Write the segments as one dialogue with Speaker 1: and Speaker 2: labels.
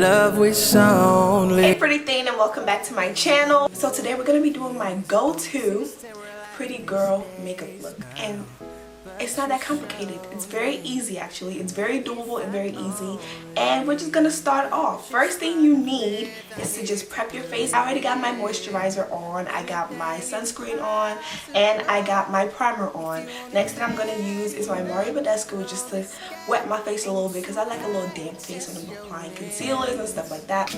Speaker 1: love with only.
Speaker 2: Hey pretty thing, and welcome back to my channel. So today we're gonna be doing my go-to pretty girl makeup look, and it's not that complicated. It's very easy actually. It's very doable and very easy, and we're just gonna start off. First thing you need is to just prep your face. I already got my moisturizer on, I got my sunscreen on, and I got my primer on. Next thing I'm gonna use is my Mario Badescu just to wet my face a little bit because I like a little damp face when I'm applying concealers and stuff like that.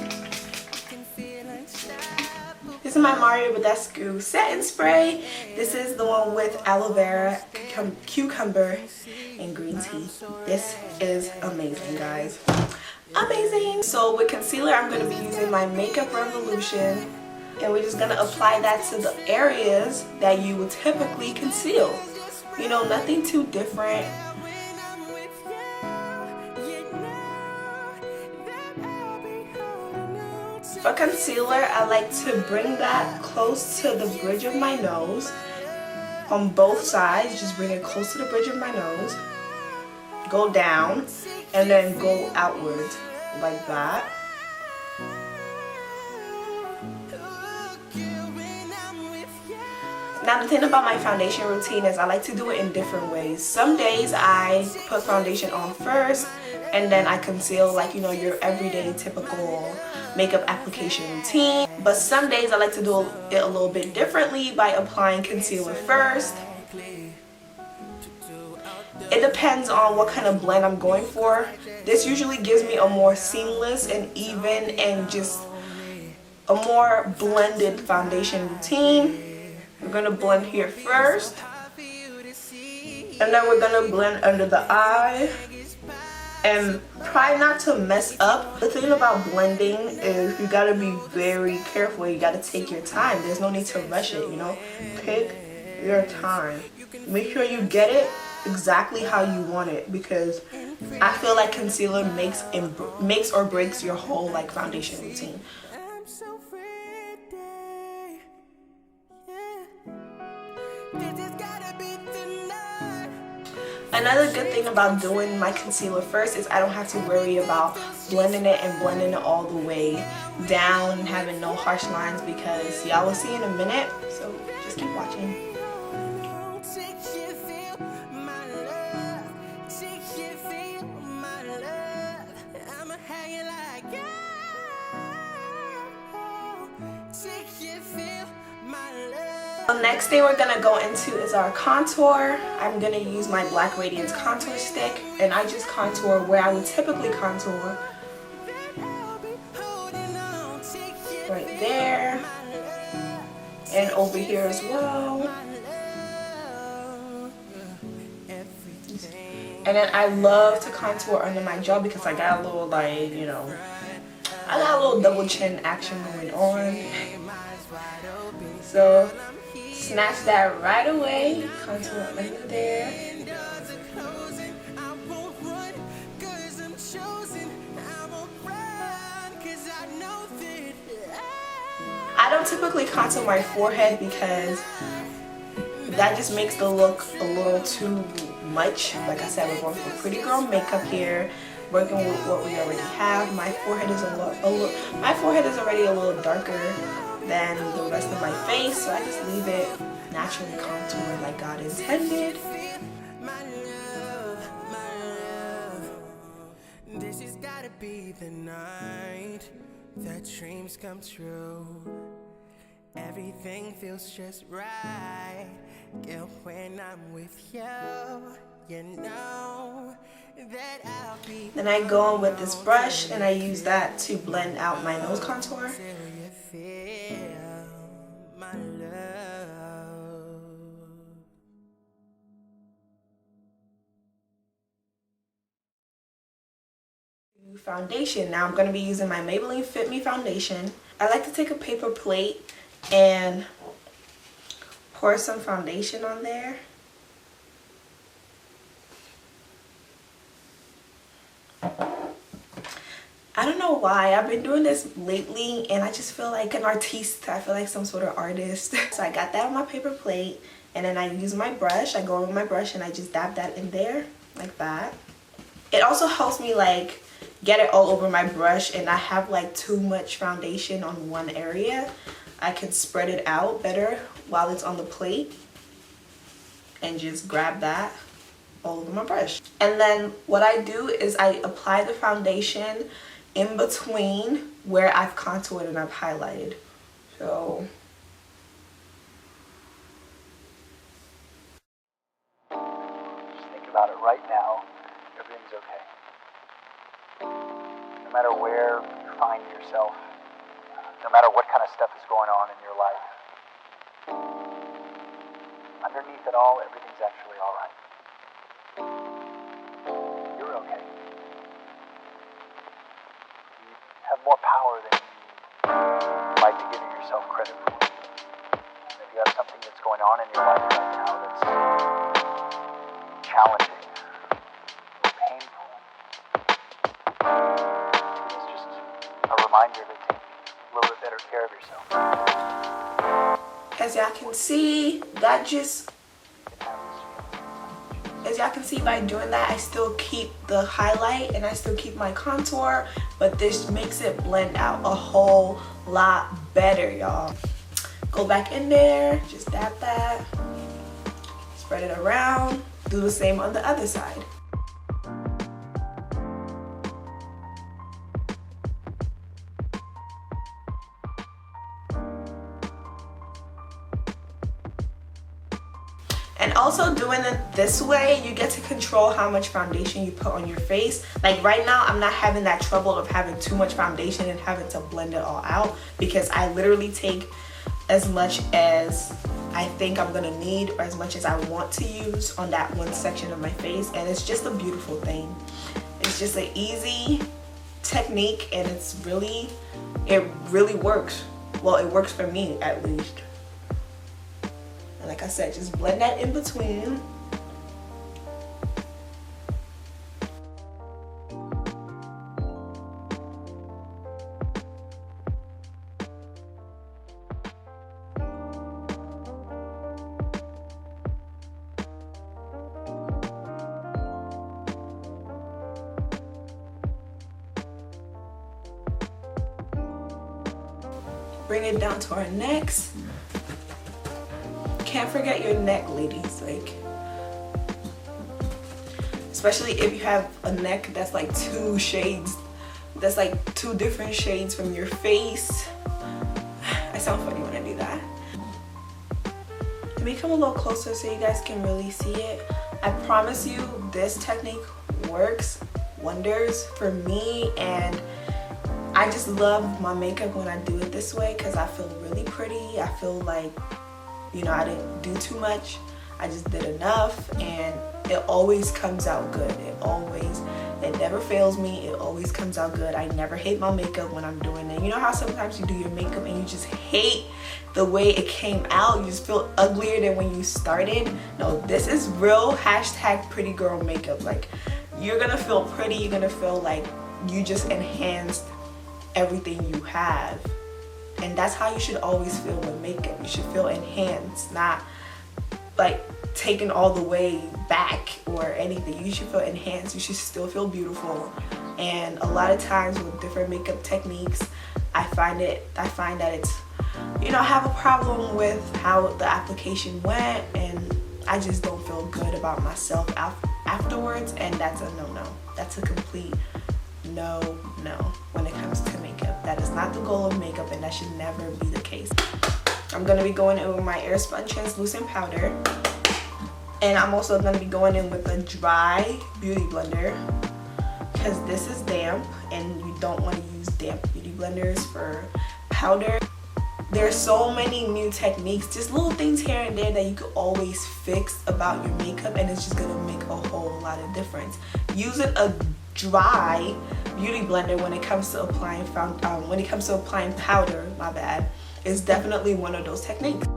Speaker 2: This is my Mario Badescu setting spray. This is the one with aloe vera, cucumber, and green tea. This is amazing, guys. Amazing! So with concealer, I'm going to be using my Makeup Revolution. And we're just going to apply that to the areas that you would typically conceal. You know, nothing too different. For concealer, I like to bring that close to the bridge of my nose on both sides. Just bring it close to the bridge of my nose, go down, and then go outwards like that. Now the thing about my foundation routine is I like to do it in different ways. Some days I put foundation on first and then I conceal, like, you know, your everyday typical makeup application routine. But some days I like to do it a little bit differently by applying concealer first. It depends on what kind of blend I'm going for. This usually gives me a more seamless and even and just a more blended foundation routine. We're going to blend here first, and then we're going to blend under the eye. And try not to mess up. The thing about blending is you gotta be very careful. You gotta take your time. There's no need to rush it, you know. Take your time. Make sure you get it exactly how you want it, because I feel like concealer makes or breaks your whole like foundation routine. Another good thing about doing my concealer first is I don't have to worry about blending it all the way down and having no harsh lines, because y'all will see in a minute, so just keep watching. The next thing we're going to go into is our contour. I'm going to use my Black Radiance contour stick, and I just contour where I would typically contour. Right there. And over here as well. And then I love to contour under my jaw because I got a little, like, you know, I got a little double chin action going on. So snatch that right away, contour under there. I don't typically contour my forehead because that just makes the look a little too much. Like I said, we're going for pretty girl makeup here, working with what we already have. My forehead is already a little darker than the rest of my face, so I just leave it naturally contoured like God intended.
Speaker 1: This has gotta be the night that dreams come true. Everything feels just right, girl, when I'm with you. You know that I'll be.
Speaker 2: Then I go in with this brush and I use that to blend out my nose contour. Foundation. Now I'm going to be using my Maybelline Fit Me foundation. I like to take a paper plate and pour some foundation on there. I don't know why. I've been doing this lately and I just feel like an artiste. I feel like some sort of artist. So I got that on my paper plate, and then I use my brush. I go in with my brush and I just dab that in there like that. It also helps me like get it all over my brush and I have like too much foundation on one area, I can spread it out better while it's on the plate and just grab that all over my brush. And then what I do is I apply the foundation in between where I've contoured and I've highlighted. So
Speaker 3: just think about it right now. Everything's okay. No matter where you find yourself, no matter what kind of stuff is going on in your life, underneath it all, everything's actually all right. You're okay. You have more power than you might be giving yourself credit for. If you have something that's going on in your life right now that's challenging or painful, it's just a reminder to take a little bit better care of yourself.
Speaker 2: as y'all can see, that just, as y'all can see, by doing that, I still keep the highlight and I still keep my contour, but this makes it blend out a whole lot better, y'all. Go back in there, just dab that, spread it around, do the same on the other side. And also doing it this way, you get to control how much foundation you put on your face. Like right now, I'm not having that trouble of having too much foundation and having to blend it all out, because I literally take as much as I think I'm gonna need or as much as I want to use on that one section of my face, and it's just a beautiful thing. It's just an easy technique and it really works. Well, it works for me at least. And like I said, just blend that in between. Bring it down to our necks. Can't forget your neck, ladies. Like, especially if you have a neck that's like two shades, that's like two different shades from your face. I sound funny when I do that. Let me come a little closer so you guys can really see it. I promise you, this technique works wonders for me, and I just love my makeup when I do it this way because I feel really pretty. I feel like, you know, I didn't do too much. I just did enough, and it always comes out good. It never fails me. It always comes out good. I never hate my makeup when I'm doing it. You know how sometimes you do your makeup and you just hate the way it came out? You just feel uglier than when you started? No, this is real hashtag pretty girl makeup. Like, you're gonna feel pretty. You're gonna feel like you just enhanced everything you have. And that's how you should always feel with makeup. You should feel enhanced, not like taken all the way back or anything. You should feel enhanced. You should still feel beautiful. And a lot of times with different makeup techniques, I find that it's, you know, I have a problem with how the application went, and I just don't feel good about myself afterwards, and that's a no-no. That's a complete no when it comes to makeup. That is not the goal of makeup, and that should never be the case. I'm gonna be going in with my Airspun translucent powder, and I'm also gonna be going in with a dry beauty blender because this is damp and you don't want to use damp beauty blenders for powder. There's so many new techniques, just little things here and there that you could always fix about your makeup, and it's just gonna make a whole lot of difference. Using a dry beauty blender when it comes to applying powder, my bad, is definitely one of those techniques.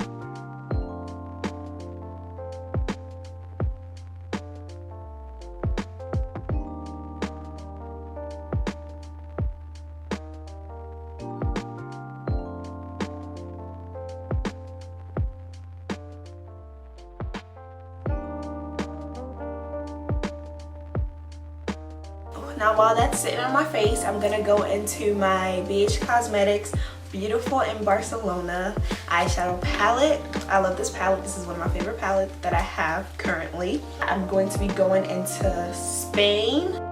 Speaker 2: Now while that's sitting on my face, I'm gonna go into my BH Cosmetics Beautiful in Barcelona eyeshadow palette. I love this palette. This is one of my favorite palettes that I have currently. I'm going to be going into Spain.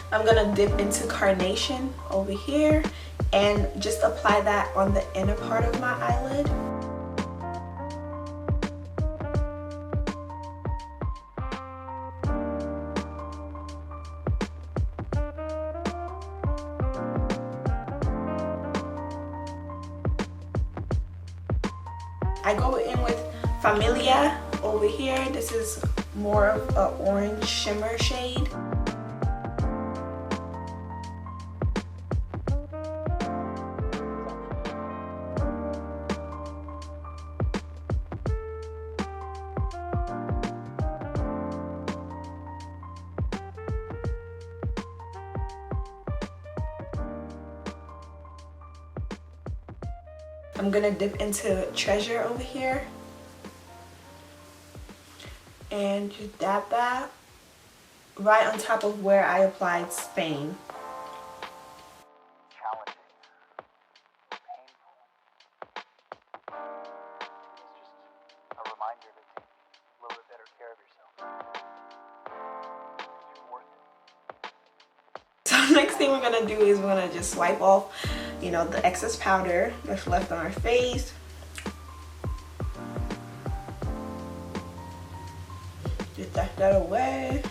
Speaker 2: I'm gonna dip into Carnation over here and just apply that on the inner part of my eyelid. I go in with Familia over here. This is more of an orange shimmer shade. I'm gonna dip into Treasure over here and just dab that right on top of where I applied Spain.
Speaker 3: Challenging, painful. It's just a reminder to take a little bit better care of yourself. It's worth it.
Speaker 2: So next thing we're gonna do is we're gonna just wipe off, you know, the excess powder that's left on our face. Just dust that away.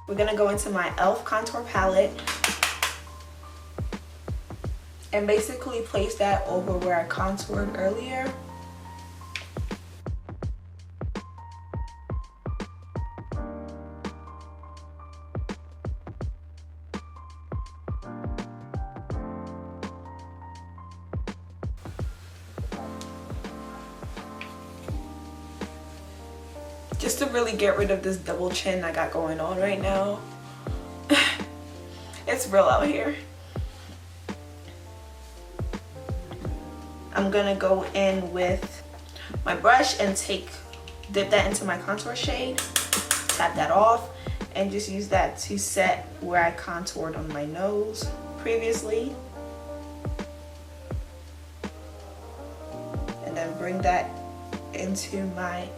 Speaker 2: We're gonna go into my e.l.f. contour palette and basically place that over where I contoured earlier. Just to really get rid of this double chin I got going on right now. It's real out here. I'm gonna go in with my brush and dip that into my contour shade, tap that off, and just use that to set where I contoured on my nose previously. And then bring that into my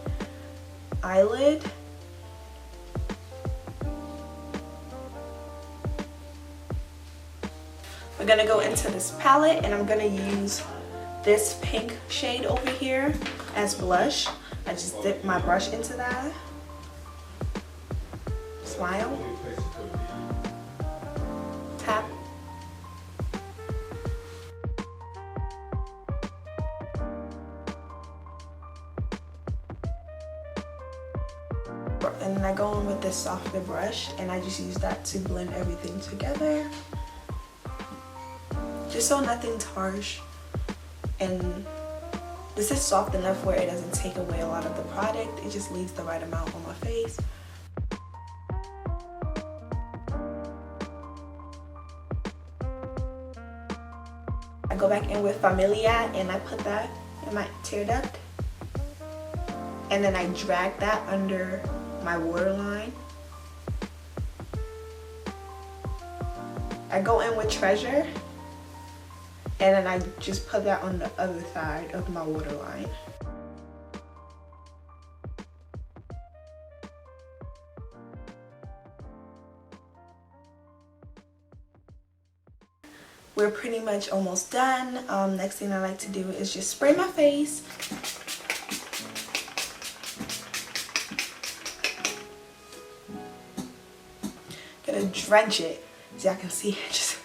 Speaker 2: eyelid. We're gonna go into this palette and I'm gonna use this pink shade over here as blush. I just dip my brush into that. Smile. Tap. And then I go in with this softer brush and I just use that to blend everything together. Just so nothing's harsh. And this is soft enough where it doesn't take away a lot of the product. It just leaves the right amount on my face. I go back in with Familia and I put that in my tear duct. And then I drag that under my waterline. I go in with Treasure and then I just put that on the other side of my waterline. We're pretty much almost done. Next thing I like to do is just spray my face. Gonna drench it so y'all can see it. Just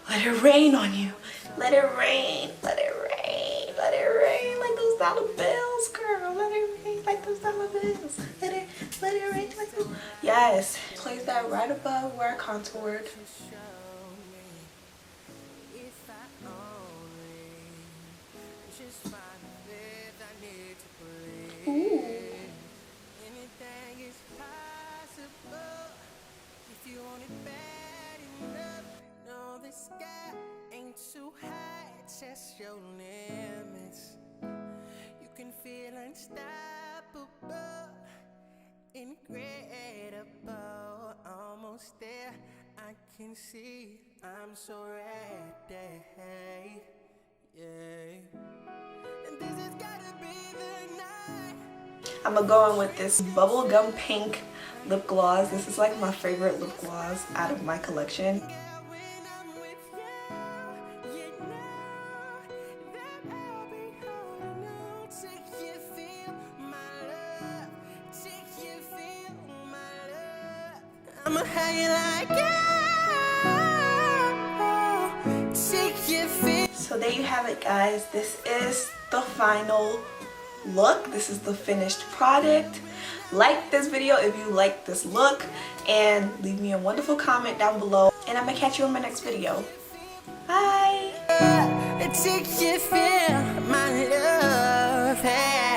Speaker 2: let it rain on you. Let it rain, let it rain, let it rain like those dollar bills, girl. Let it rain like those dollar bills. Let it rain like those. Yes, place that right above where I contoured. Ooh.
Speaker 1: Anything is possible if you want it bad enough. No, the sky ain't too high, test your limits. You can feel unstoppable, incredible, almost there. I can see I'm so ready, yeah. And this has gotta be the night.
Speaker 2: I'm gonna go in with this bubblegum pink lip gloss. This is like my favorite lip gloss out of my collection.
Speaker 1: I'ma have you like
Speaker 2: So there you have it, guys. This is the final look. This is the finished product. Like this video if you like this look, and leave me a wonderful comment down below, and I'm gonna catch you in my next video. Bye.
Speaker 1: Take you feel my love.